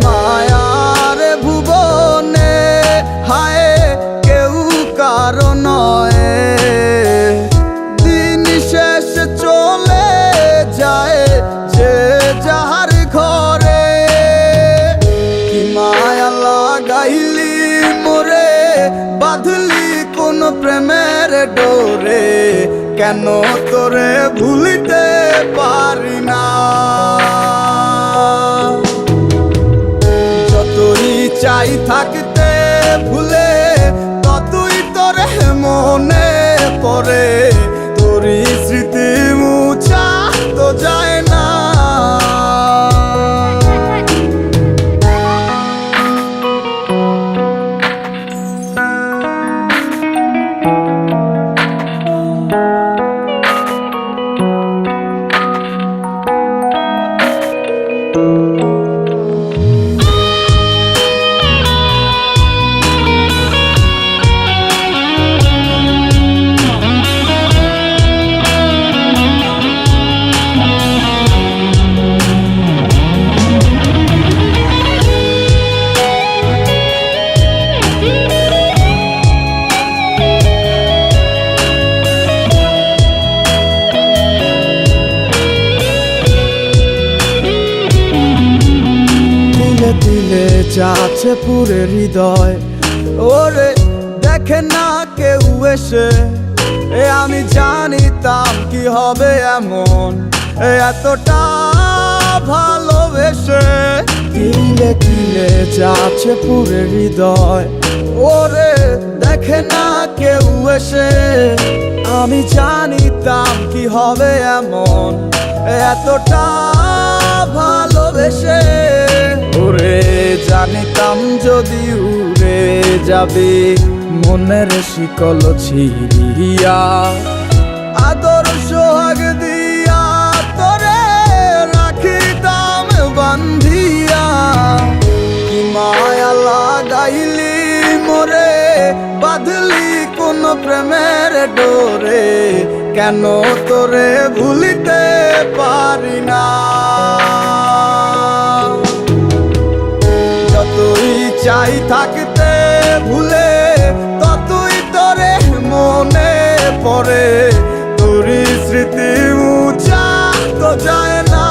মায়ার ভুবনে হায় কেউ কারো নয়, দিন শেষ চলে যায় যে যাহার ঘরে। কি মায়া লাগাইলি মোরে, বাঁধলি কোন প্রেমের ডোরে, কেন তোরে ভুলিতে পারি না। যতই চাই থাকতে ভুলে, ততই তোরে মনে পড়ে, তোরই স্মৃতি মুছা তো যায় না। দিলে যাচ্ছে পুরে হৃদয়, ওরে দেখে না কেউ এসে, আমি জানিতাম কি হবে এমন, এতটা ভালোবেসে। দিলে দিলে যাচ্ছে পুরে হৃদয়, ওরে দেখে না কেউ এসে, আমি জানিতাম কি হবে এমন, এতটা ভালোবেসে। ওরে জানিতাম যদি উড়ে যাবে মনের শিকল ছিড়িয়া, আদর সোহাগ দিয়া তোরে রাখিতাম বান্ধিয়া। কি মায়া লাগাইলি মোরে, বাঁধলি কোন প্রেমের ডোরে, কেন তোরে ভুলিতে পারি না। যতই চাই থাকতে ভুলে, ততই তোরে মনে পড়ে, তোরই স্মৃতি মুছা তো যায় না।